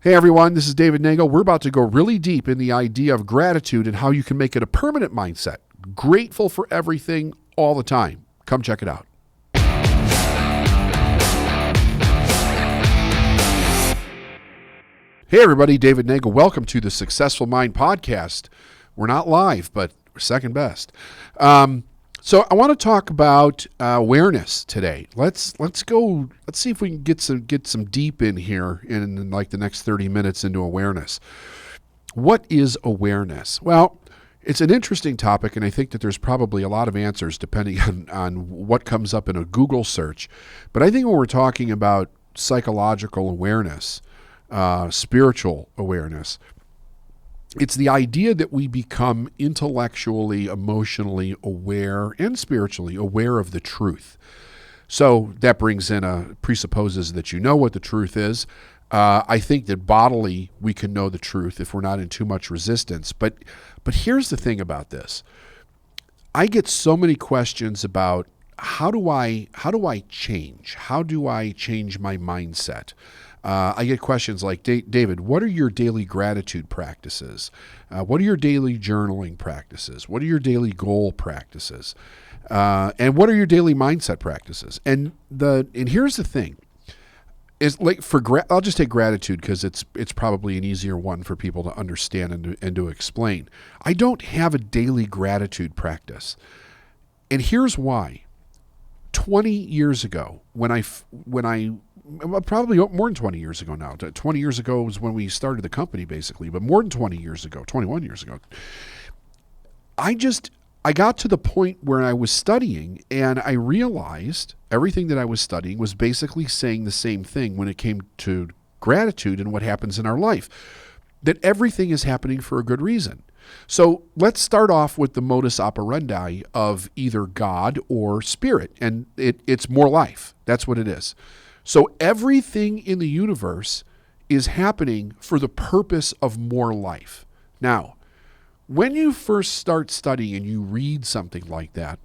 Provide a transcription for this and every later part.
Hey everyone, this is David Nagel. We're about to go really deep in the idea of gratitude and how you can make it a permanent mindset. Grateful for everything all the time. Come check it out. Hey everybody, David Nagel. Welcome to the Successful Mind Podcast. We're not live, but we're second best. So I want to talk about awareness today. Let's see if we can get some deep in here in like the next 30 minutes into awareness. What is awareness? Well, it's an interesting topic, and I think that there's probably a lot of answers depending on what comes up in a Google search. But I think when we're talking about psychological awareness, spiritual awareness, it's the idea that we become intellectually, emotionally aware and spiritually aware of the truth. So that presupposes that you know what the truth is. I think that bodily we can know the truth if we're not in too much resistance. But here's the thing about this. I get so many questions about how do I change? How do I change my mindset? I get questions like, David, what are your daily gratitude practices? What are your daily journaling practices? What are your daily goal practices? And what are your daily mindset practices? And here's the thing. Is like I'll just take gratitude because it's probably an easier one for people to understand and to explain. I don't have a daily gratitude practice. And here's why. 20 years ago, probably more than 20 years ago now. 20 years ago was when we started the company, basically, but more than 20 years ago, 21 years ago, I got to the point where I was studying and I realized everything that I was studying was basically saying the same thing when it came to gratitude and what happens in our life, that everything is happening for a good reason. So let's start off with the modus operandi of either God or spirit, and it's more life. That's what it is. So everything in the universe is happening for the purpose of more life. Now, when you first start studying and you read something like that,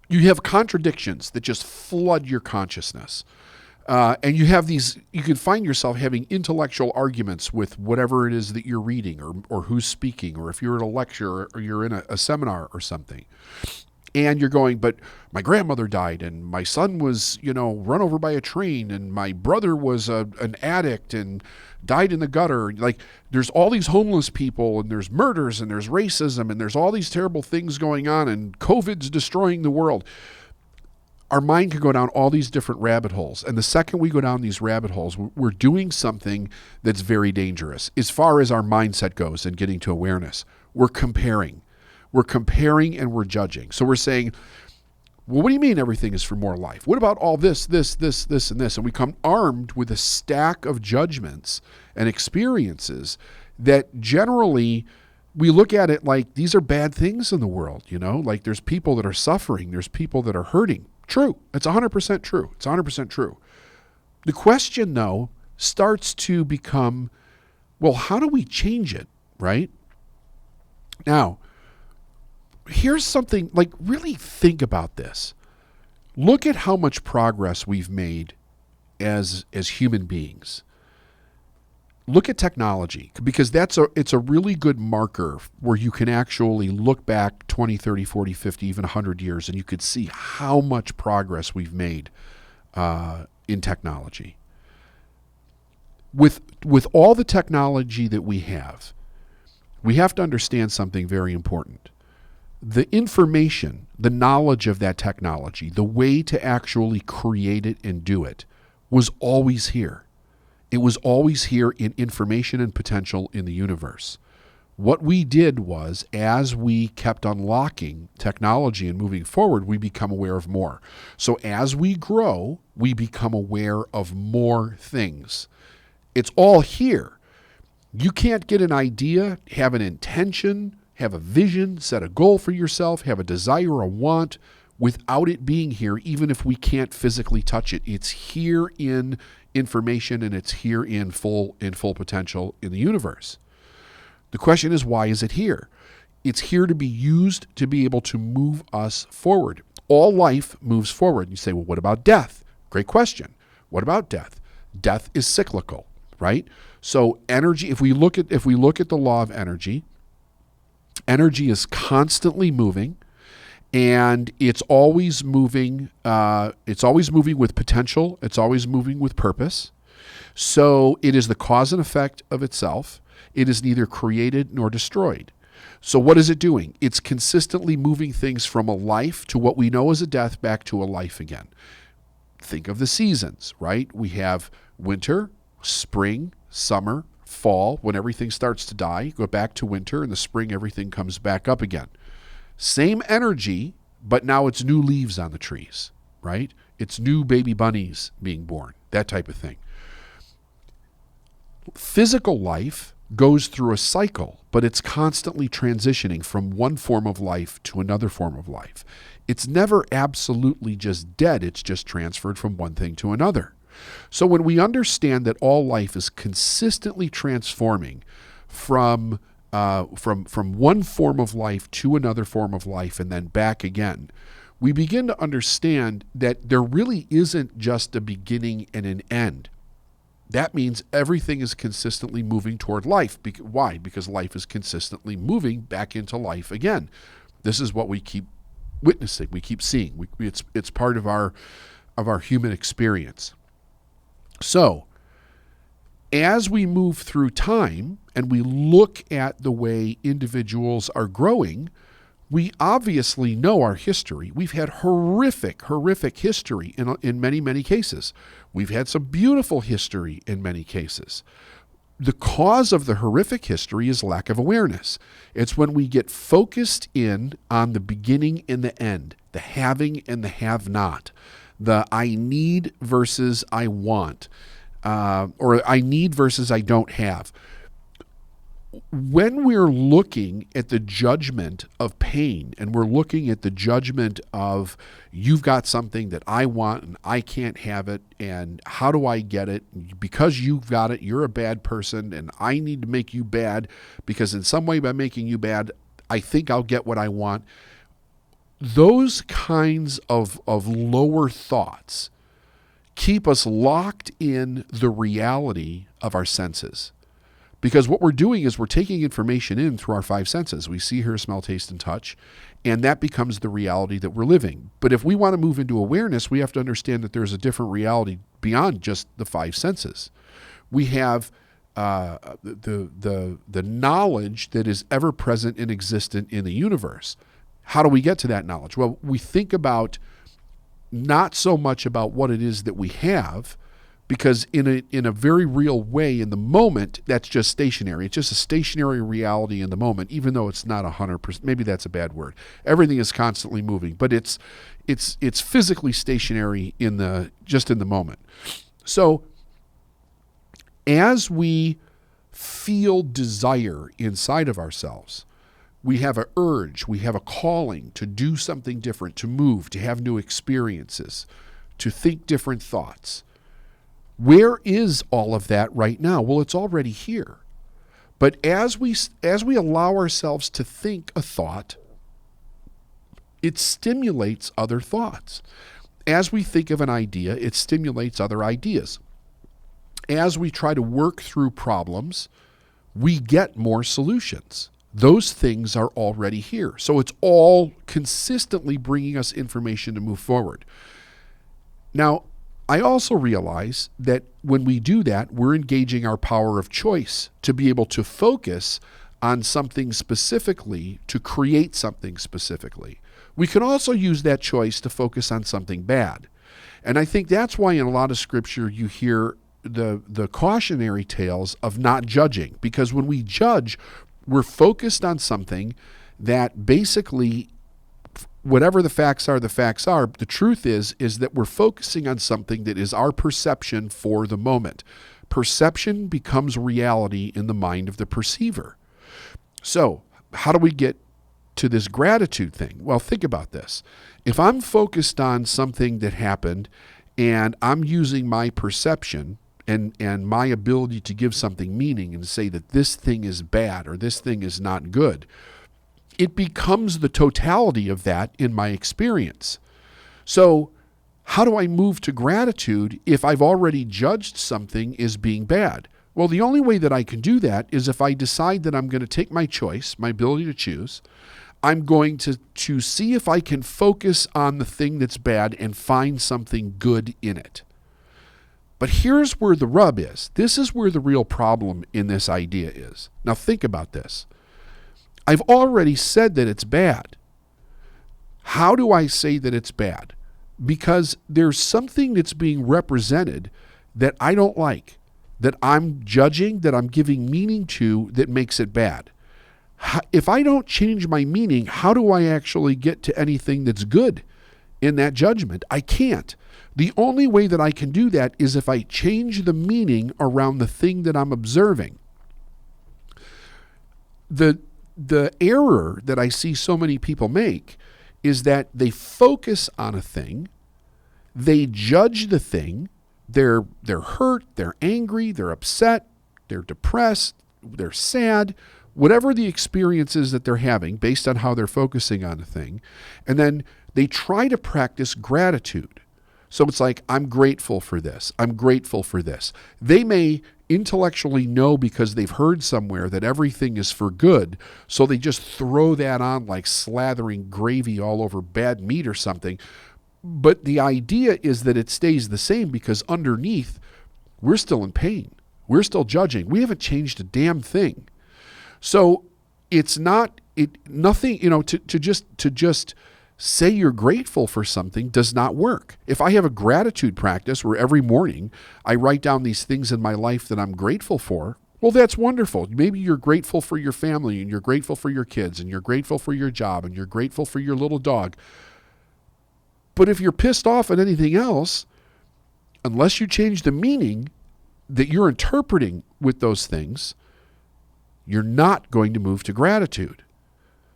you have contradictions that just flood your consciousness. And you can find yourself having intellectual arguments with whatever it is that you're reading or who's speaking, or if you're at a lecture or you're in a seminar or something. And you're going, but my grandmother died and my son was, run over by a train and my brother was an addict and died in the gutter. Like there's all these homeless people and there's murders and there's racism and there's all these terrible things going on and COVID's destroying the world. Our mind can go down all these different rabbit holes. And the second we go down these rabbit holes, we're doing something that's very dangerous. As far as our mindset goes and getting to awareness, we're comparing. We're comparing and we're judging. So we're saying, well, what do you mean everything is for more life? What about all this, and this? And we come armed with a stack of judgments and experiences that generally we look at it like these are bad things in the world, like there's people that are suffering, there's people that are hurting. True. It's 100% true. It's 100% true. The question, though, starts to become, well, how do we change it, right? Now, here's something, like really think about this. Look at how much progress we've made as human beings. Look at technology, because it's a really good marker where you can actually look back 20, 30, 40, 50, even 100 years, and you could see how much progress we've made in technology. With all the technology that we have to understand something very important. The information, the knowledge of that technology, the way to actually create it and do it was always here. It was always here in information and potential in the universe. What we did was, as we kept unlocking technology and moving forward, we become aware of more. So as we grow, we become aware of more things. It's all here. You can't get an idea, have an intention, have a vision, set a goal for yourself, have a desire, a want, without it being here, even if we can't physically touch it. It's here in information and it's here in full potential in the universe. The question is, why is it here? It's here to be used to be able to move us forward. All life moves forward. You say, well, what about death? Great question. What about death? Death is cyclical. right? So energy, if we look at the law of energy, energy is constantly moving, and it's always moving. It's always moving with potential. It's always moving with purpose. So it is the cause and effect of itself. It is neither created nor destroyed. So what is it doing? It's consistently moving things from a life to what we know as a death back to a life again. Think of the seasons, right? We have winter, spring, summer, fall. When everything starts to die, you go back to winter. In the spring, everything comes back up again. Same energy, but now it's new leaves on the trees, right? It's new baby bunnies being born, that type of thing. Physical life goes through a cycle, but it's constantly transitioning from one form of life to another form of life. It's never absolutely just dead. It's just transferred from one thing to another. So when we understand that all life is consistently transforming from one form of life to another form of life and then back again, we begin to understand that there really isn't just a beginning and an end. That means everything is consistently moving toward life. Why? Because life is consistently moving back into life again. This is what we keep witnessing. We keep seeing. It's part of our human experience. So, as we move through time and we look at the way individuals are growing, we obviously know our history. We've had horrific history in many, many cases. We've had some beautiful history in many cases. The cause of the horrific history is lack of awareness. It's when we get focused in on the beginning and the end, the having and the have not, the I need versus I want, or I need versus I don't have. When we're looking at the judgment of pain and we're looking at the judgment of you've got something that I want and I can't have it, and how do I get it? Because you've got it, you're a bad person, and I need to make you bad because in some way by making you bad, I think I'll get what I want. Those kinds of lower thoughts keep us locked in the reality of our senses. Because what we're doing is we're taking information in through our five senses. We see, hear, smell, taste, and touch, and that becomes the reality that we're living. But if we want to move into awareness, we have to understand that there's a different reality beyond just the five senses. We have the knowledge that is ever present and existent in the universe. How do we get to that knowledge? Well, we think about not so much about what it is that we have, because in a very real way, in the moment, that's just stationary. It's just a stationary reality in the moment, even though it's not 100%. Maybe that's a bad word. Everything is constantly moving, but it's physically stationary in the moment. So as we feel desire inside of ourselves, we have an urge, we have a calling to do something different, to move, to have new experiences, to think different thoughts. Where is all of that right now? Well, it's already here. But as we allow ourselves to think a thought, it stimulates other thoughts. As we think of an idea, it stimulates other ideas. As we try to work through problems, we get more solutions. Those things are already here. So it's all consistently bringing us information to move forward. Now, I also realize that when we do that, we're engaging our power of choice to be able to focus on something specifically, to create something specifically. We can also use that choice to focus on something bad. And I think that's why in a lot of scripture you hear the cautionary tales of not judging, because when we judge, we're focused on something that basically, whatever the facts are, the truth is that we're focusing on something that is our perception for the moment. Perception becomes reality in the mind of the perceiver. So how do we get to this gratitude thing? Well, think about this. If I'm focused on something that happened and I'm using my perception and my ability to give something meaning and say that this thing is bad or this thing is not good, it becomes the totality of that in my experience. So how do I move to gratitude if I've already judged something as being bad? Well, the only way that I can do that is if I decide that I'm going to take my choice, my ability to choose. I'm going to see if I can focus on the thing that's bad and find something good in it. But here's where the rub is. This is where the real problem in this idea is. Now think about this. I've already said that it's bad. How do I say that it's bad? Because there's something that's being represented that I don't like, that I'm judging, that I'm giving meaning to, that makes it bad. If I don't change my meaning, how do I actually get to anything that's good in that judgment? I can't. The only way that I can do that is if I change the meaning around the thing that I'm observing. The error that I see so many people make is that they focus on a thing, they judge the thing, they're hurt, they're angry, they're upset, they're depressed, they're sad, whatever the experience is that they're having based on how they're focusing on a thing, and then they try to practice gratitude. So it's like, I'm grateful for this. I'm grateful for this. They may intellectually know because they've heard somewhere that everything is for good, so they just throw that on like slathering gravy all over bad meat or something. But the idea is that it stays the same because underneath, we're still in pain. We're still judging. We haven't changed a damn thing. So it's nothing, to just say you're grateful for something does not work. If I have a gratitude practice where every morning I write down these things in my life that I'm grateful for, well, that's wonderful. Maybe you're grateful for your family and you're grateful for your kids and you're grateful for your job and you're grateful for your little dog. But if you're pissed off at anything else, unless you change the meaning that you're interpreting with those things, you're not going to move to gratitude.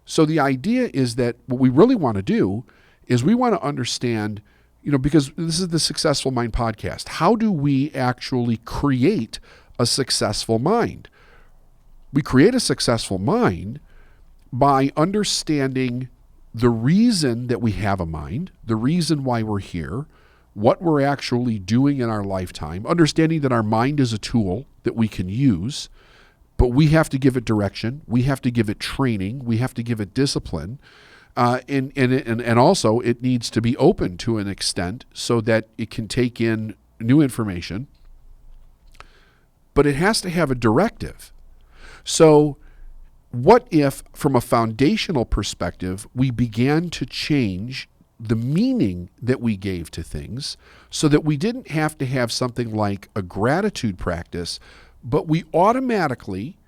So the idea is that what we really want to do is we want to understand, because this is the Successful Mind podcast, how do we actually create a successful mind? We create a successful mind by understanding the reason that we have a mind, the reason why we're here, what we're actually doing in our lifetime, understanding that our mind is a tool that we can use, but we have to give it direction, we have to give it training, we have to give it discipline, and also it needs to be open to an extent so that it can take in new information, but it has to have a directive. So what if, from a foundational perspective, we began to change the meaning that we gave to things so that we didn't have to have something like a gratitude practice, but we automatically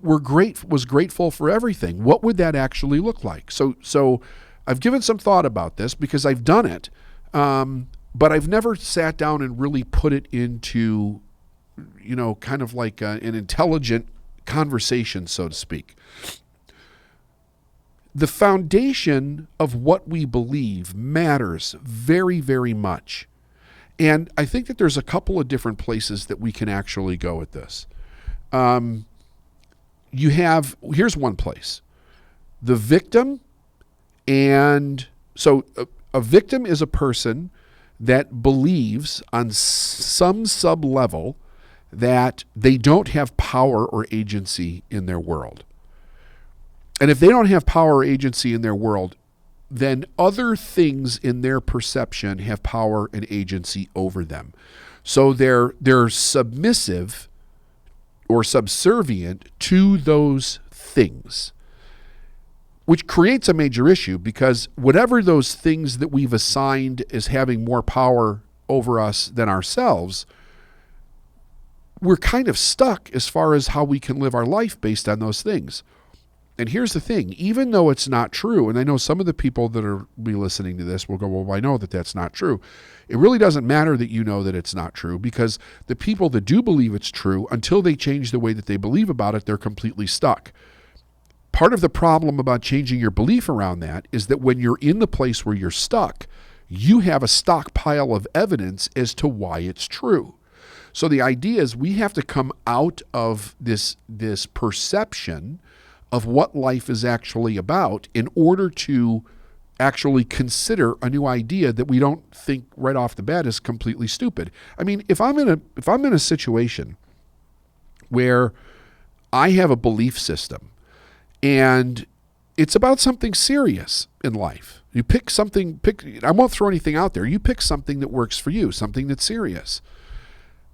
was grateful for everything? What would that actually look like? So I've given some thought about this because I've done it, but I've never sat down and really put it into, kind of like an intelligent conversation, so to speak. The foundation of what we believe matters very, very much. And I think that there's a couple of different places that we can actually go with this. Here's one place. The victim, and so a victim is a person that believes on some sub-level that they don't have power or agency in their world. And if they don't have power or agency in their world, then other things in their perception have power and agency over them. So they're submissive or subservient to those things, which creates a major issue because whatever those things that we've assigned as having more power over us than ourselves, we're kind of stuck as far as how we can live our life based on those things. And here's the thing, even though it's not true, and I know some of the people that are be listening to this will go, well, I know that that's not true. It really doesn't matter that you know that it's not true because the people that do believe it's true, until they change the way that they believe about it, they're completely stuck. Part of the problem about changing your belief around that is that when you're in the place where you're stuck, you have a stockpile of evidence as to why it's true. So the idea is we have to come out of this perception of what life is actually about in order to actually consider a new idea that we don't think right off the bat is completely stupid. I mean, if I'm in a situation where I have a belief system and it's about something serious in life. You pick something, I won't throw anything out there. You pick something that works for you, something that's serious,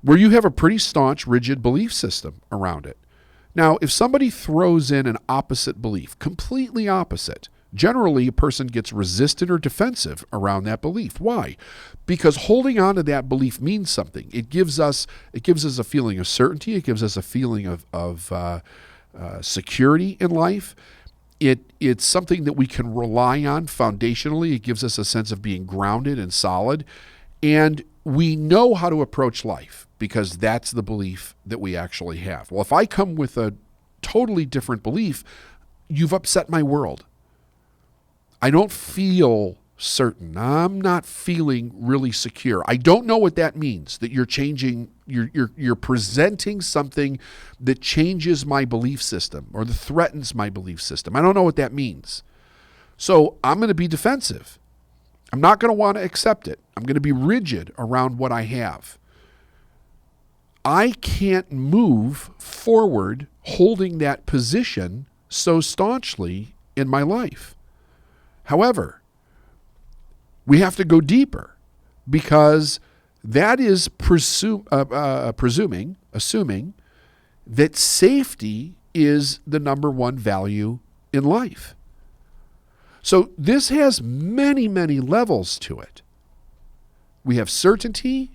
where you have a pretty staunch, rigid belief system around it. Now, if somebody throws in an opposite belief, completely opposite, generally a person gets resistant or defensive around that belief. Why? Because holding on to that belief means something. It gives us a feeling of certainty. It gives us a feeling of security in life. It's something that we can rely on foundationally. It gives us a sense of being grounded and solid. And we know how to approach life because that's the belief that we actually have. Well, if I come with a totally different belief, you've upset my world. I don't feel certain. I'm not feeling really secure. I don't know what that means, that you're changing, you're presenting something that changes my belief system or that threatens my belief system. I don't know what that means. So I'm going to be defensive. I'm not going to want to accept it. I'm going to be rigid around what I have. I can't move forward holding that position so staunchly in my life. However, we have to go deeper because that is assuming that safety is the number one value in life. So this has many, many levels to it. We have certainty,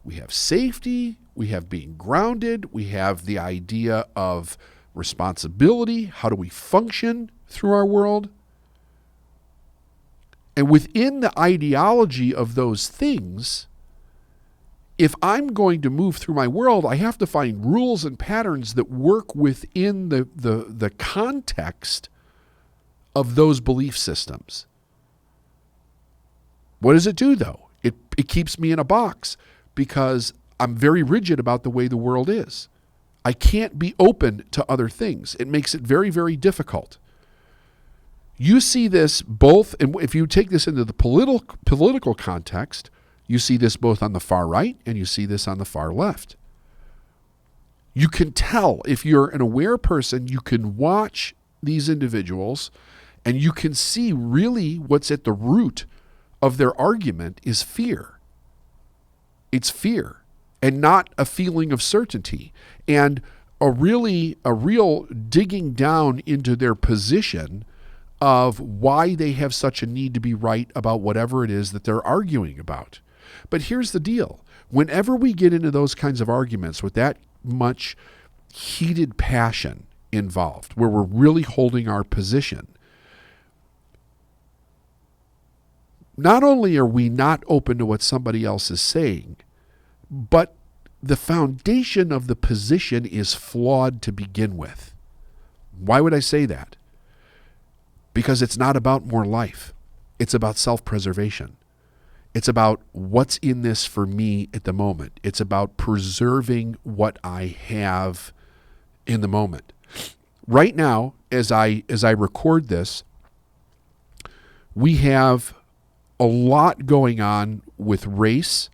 we have safety, we have being grounded, we have the idea of responsibility. How do we function through our world? And within the ideology of those things, if I'm going to move through my world, I have to find rules and patterns that work within the context of those belief systems. What does it do, though? It keeps me in a box because I'm very rigid about the way the world is. I can't be open to other things. It makes it very, very difficult. You see this both, and if you take this into the political context, you see this both on the far right and you see this on the far left. You can tell, if you're an aware person, you can watch these individuals and you can see really what's at the root of their argument is fear. It's fear and not a feeling of certainty and a real digging down into their position of why they have such a need to be right about whatever it is that they're arguing about. But here's the deal. Whenever we get into those kinds of arguments with that much heated passion involved, where we're really holding our position, not only are we not open to what somebody else is saying, but the foundation of the position is flawed to begin with. Why would I say that? Because it's not about more life. It's about self-preservation. It's about what's in this for me at the moment. It's about preserving what I have in the moment. Right now, as I record this, we have a lot going on with race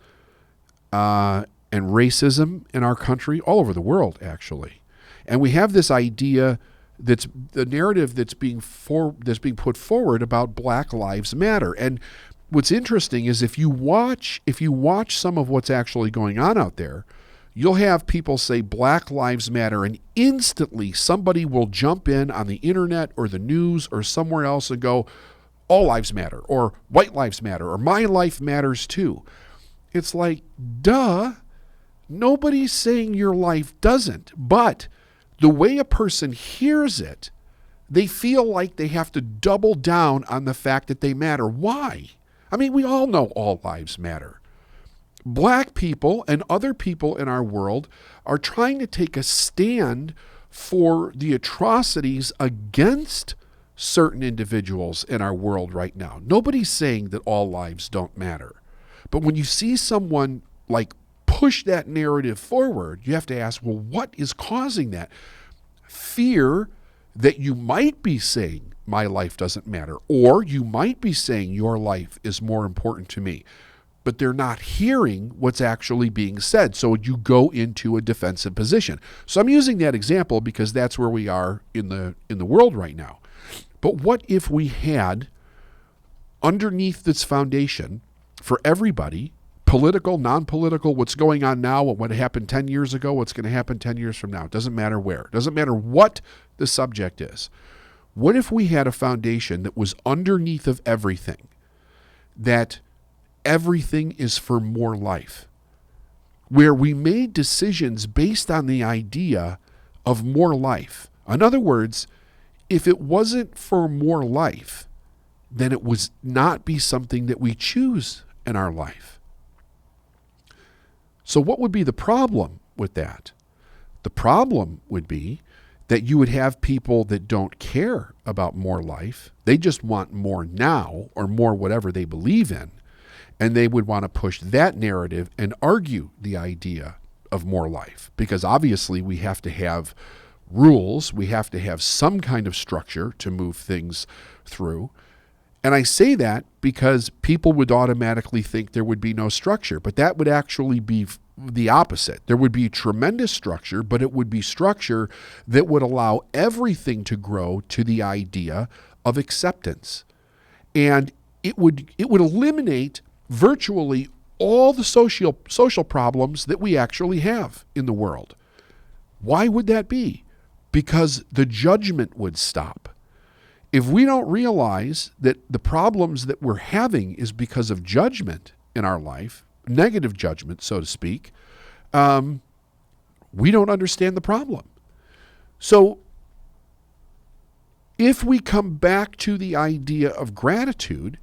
and racism in our country, all over the world, actually. And we have this idea that's the narrative that's being put forward about Black Lives Matter. And what's interesting is if you watch some of what's actually going on out there, you'll have people say Black Lives Matter, and instantly somebody will jump in on the internet or the news or somewhere else and go, all lives matter, or white lives matter, or my life matters too. It's like, duh, nobody's saying your life doesn't, but the way a person hears it, they feel like they have to double down on the fact that they matter. Why? I mean, we all know all lives matter. Black people and other people in our world are trying to take a stand for the atrocities against certain individuals in our world right now. Nobody's saying that all lives don't matter. But when you see someone like push that narrative forward, you have to ask, well, what is causing that? Fear that you might be saying my life doesn't matter, or you might be saying your life is more important to me. but they're not hearing what's actually being said. So you go into a defensive position. So I'm using that example because that's where we are in the world right now. But what if we had underneath this foundation for everybody, political, non-political, what's going on now, what happened 10 years ago, what's going to happen 10 years from now? It doesn't matter where. It doesn't matter what the subject is. What if we had a foundation that was underneath of everything, that everything is for more life, where we made decisions based on the idea of more life? In other words, if it wasn't for more life, then it would not be something that we choose in our life. So what would be the problem with that? The problem would be that you would have people that don't care about more life. They just want more now, or more whatever they believe in. And they would want to push that narrative and argue the idea of more life. Because obviously we have to have rules. We have to have some kind of structure to move things through. And I say that because people would automatically think there would be no structure, but that would actually be the opposite. There would be tremendous structure, but it would be structure that would allow everything to grow to the idea of acceptance. And it would eliminate virtually all the social problems that we actually have in the world. Why would that be? Because the judgment would stop. If we don't realize that the problems that we're having is because of judgment in our life, negative judgment, so to speak, we don't understand the problem. So if we come back to the idea of gratitude,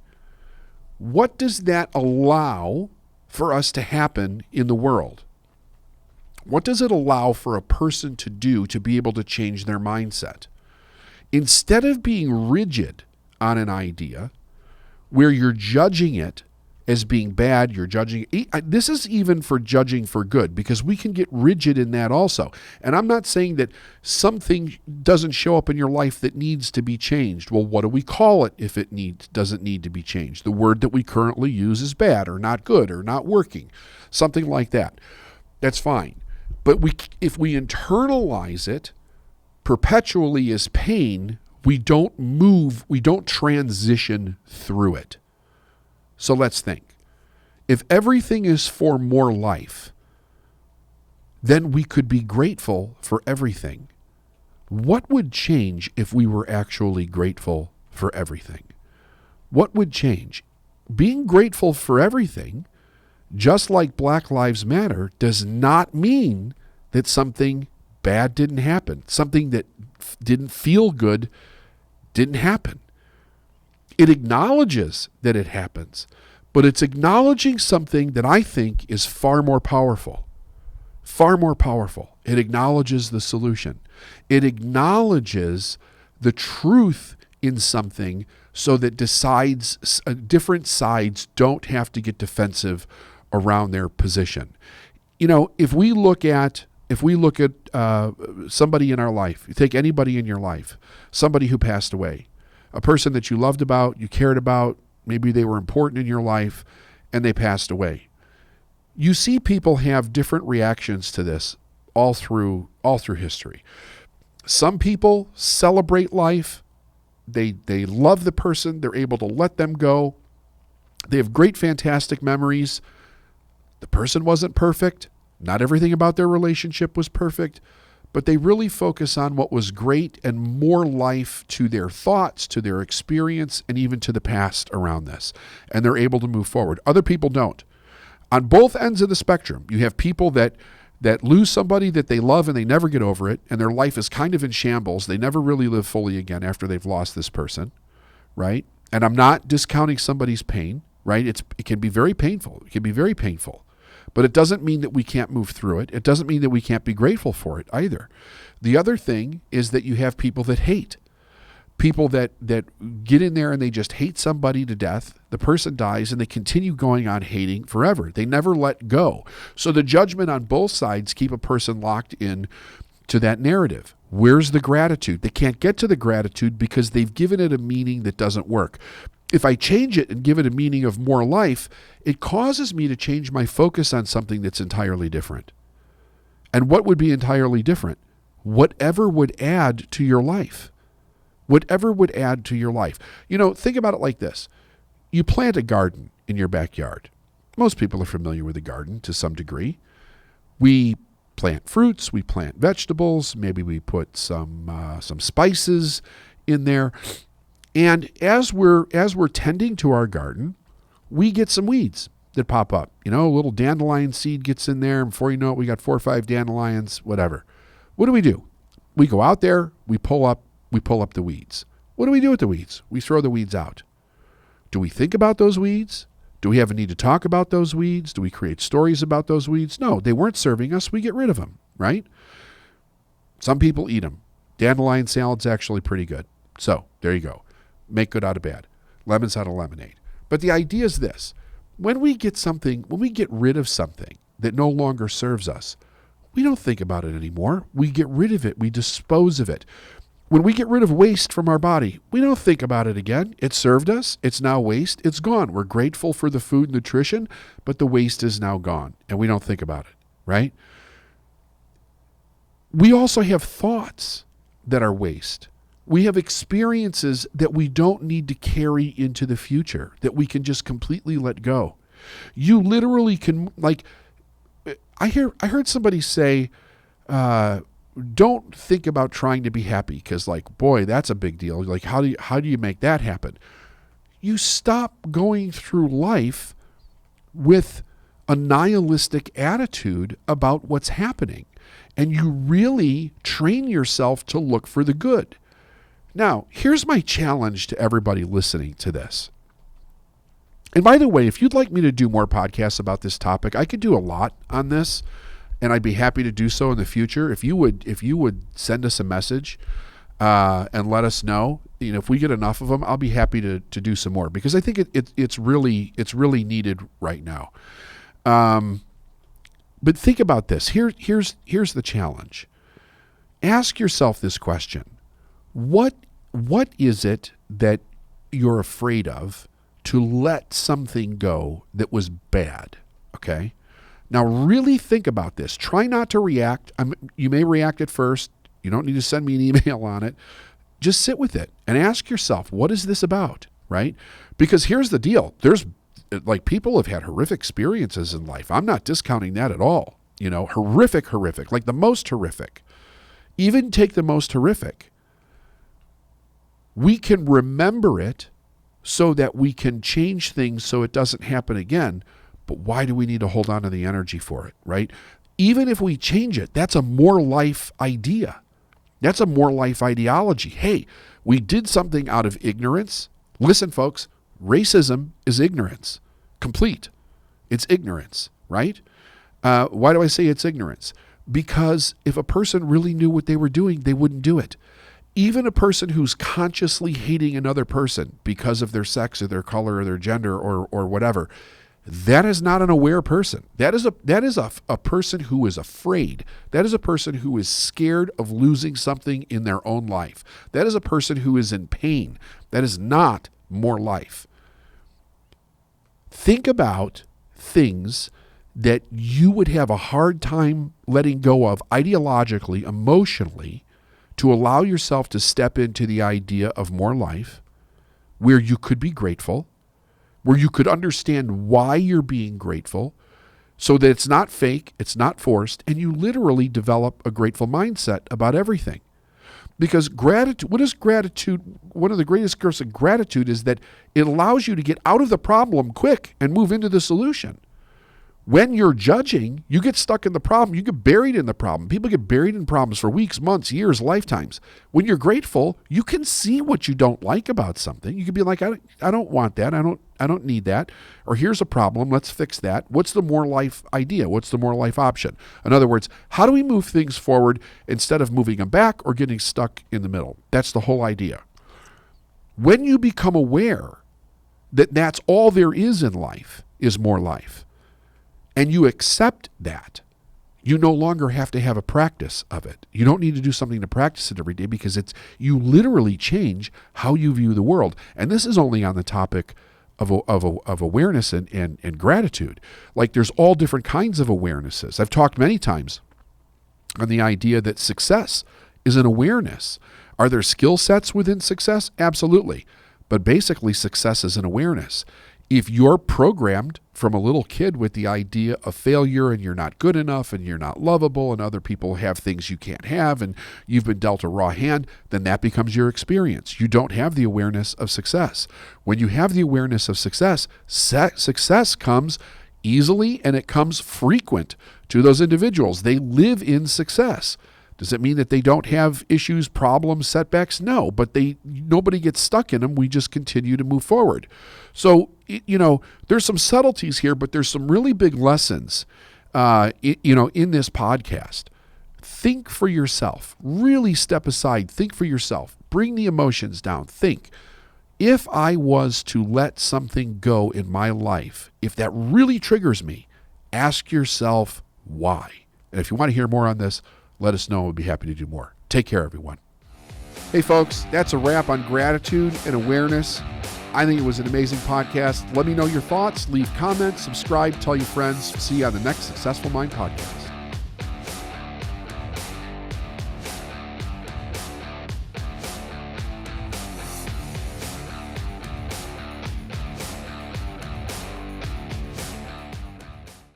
what does that allow for us to happen in the world? What does it allow for a person to do to be able to change their mindset? Instead of being rigid on an idea where you're judging it as being bad, you're judging. This is even for judging for good, because we can get rigid in that also. And I'm not saying that something doesn't show up in your life that needs to be changed. Well, what do we call it if it doesn't need to be changed? The word that we currently use is bad or not good or not working, something like that. That's fine. But if we internalize it perpetually as pain, we don't move, we don't transition through it. So let's think. If everything is for more life, then we could be grateful for everything. What would change if we were actually grateful for everything? What would change? Being grateful for everything, just like Black Lives Matter, does not mean that something bad didn't happen. Something that didn't feel good didn't happen. It acknowledges that it happens, but it's acknowledging something that I think is far more powerful. Far more powerful. It acknowledges the solution. It acknowledges the truth in something so that different sides don't have to get defensive around their position. You know, if we look at somebody in our life, you take anybody in your life, somebody who passed away, a person that you loved about, you cared about, maybe they were important in your life, and they passed away. You see people have different reactions to this all through history. Some people celebrate life. They love the person. They're able to let them go. They have great, fantastic memories. The person wasn't perfect. Not everything about their relationship was perfect, but they really focus on what was great and more life to their thoughts, to their experience, and even to the past around this. And they're able to move forward. Other people don't. On both ends of the spectrum, you have people that lose somebody that they love and they never get over it, and their life is kind of in shambles. They never really live fully again after they've lost this person, right? And I'm not discounting somebody's pain, right? It can be very painful. It can be very painful. But it doesn't mean that we can't move through it. It doesn't mean that we can't be grateful for it either. The other thing is that you have people that hate. People that get in there and they just hate somebody to death. The person dies and they continue going on hating forever. They never let go. So the judgment on both sides keep a person locked in to that narrative. Where's the gratitude? They can't get to the gratitude because they've given it a meaning that doesn't work. if I change it and give it a meaning of more life, it causes me to change my focus on something that's entirely different. And what would be entirely different? Whatever would add to your life. Whatever would add to your life. Think about it like this. You plant a garden in your backyard. Most people are familiar with a garden to some degree. We plant fruits, we plant vegetables, maybe we put some spices in there. And as we're tending to our garden, we get some weeds that pop up. A little dandelion seed gets in there, and before you know it, we got 4 or 5 dandelions, whatever. What do? We go out there, we pull up the weeds. What do we do with the weeds? We throw the weeds out. Do we think about those weeds? Do we have a need to talk about those weeds? Do we create stories about those weeds? No, they weren't serving us. We get rid of them, right? Some people eat them. Dandelion salad's actually pretty good. So there you go. Make good out of bad. Lemons out of lemonade. But the idea is this. When we get rid of something that no longer serves us, we don't think about it anymore. We get rid of it. We dispose of it. When we get rid of waste from our body, we don't think about it again. It served us. It's now waste. It's gone. We're grateful for the food and nutrition, but the waste is now gone, and we don't think about it, right? We also have thoughts that are waste. We have experiences that we don't need to carry into the future, that we can just completely let go. You literally can, I heard somebody say, don't think about trying to be happy because, boy, that's a big deal. How do you make that happen? You stop going through life with a nihilistic attitude about what's happening, and you really train yourself to look for the good. Now, here's my challenge to everybody listening to this. And by the way, if you'd like me to do more podcasts about this topic, I could do a lot on this. And I'd be happy to do so in the future. If you would send us a message and let us know, if we get enough of them, I'll be happy to do some more because I think it's really needed right now. But think about this. Here's the challenge. Ask yourself this question: What is it that you're afraid of to let something go that was bad? Okay. Now, really think about this. Try not to react. You may react at first. You don't need to send me an email on it. Just sit with it and ask yourself, what is this about, right? Because here's the deal. There's people have had horrific experiences in life. I'm not discounting that at all. Horrific, the most horrific. Even take the most horrific. We can remember it so that we can change things so it doesn't happen again. But why do we need to hold on to the energy for it, right? Even if we change it, that's a more life idea. That's a more life ideology. Hey, we did something out of ignorance. Listen, folks, racism is ignorance. Complete. It's ignorance, right? Why do I say it's ignorance? Because if a person really knew what they were doing, they wouldn't do it. Even a person who's consciously hating another person because of their sex or their color or their gender or whatever, that is not an aware person. That is a person who is afraid. That is a person who is scared of losing something in their own life. That is a person who is in pain. That is not more life. Think about things that you would have a hard time letting go of ideologically, emotionally, to allow yourself to step into the idea of more life, where you could be grateful, where you could understand why you're being grateful, so that it's not fake, it's not forced, and you literally develop a grateful mindset about everything. Because gratitude, what is gratitude? One of the greatest gifts of gratitude is that it allows you to get out of the problem quick and move into the solution. When you're judging, you get stuck in the problem. You get buried in the problem. People get buried in problems for weeks, months, years, lifetimes. When you're grateful, you can see what you don't like about something. You can be like, I don't want that. I don't need that. Or here's a problem. Let's fix that. What's the more life idea? What's the more life option? In other words, how do we move things forward instead of moving them back or getting stuck in the middle? That's the whole idea. When you become aware that that's all there is in life is more life, and you accept that, you no longer have to have a practice of it. You don't need to do something to practice it every day, because you literally change how you view the world. And this is only on the topic of awareness and gratitude. Like, there's all different kinds of awarenesses. I've talked many times on the idea that success is an awareness. Are there skill sets within success? Absolutely. But basically, success is an awareness. If you're programmed from a little kid with the idea of failure, and you're not good enough, and you're not lovable, and other people have things you can't have, and you've been dealt a raw hand, then that becomes your experience. You don't have the awareness of success. When you have the awareness of success, success comes easily, and it comes frequent to those individuals. They live in success. Does it mean that they don't have issues, problems, setbacks? No, but nobody gets stuck in them. We just continue to move forward. So, there's some subtleties here, but there's some really big lessons, in this podcast. Think for yourself. Really step aside. Think for yourself. Bring the emotions down. Think. If I was to let something go in my life, if that really triggers me, ask yourself why. And if you want to hear more on this, let us know. We'll be happy to do more. Take care, everyone. Hey, folks, that's a wrap on gratitude and awareness. I think it was an amazing podcast. Let me know your thoughts. Leave comments, subscribe, tell your friends. See you on the next Successful Mind podcast.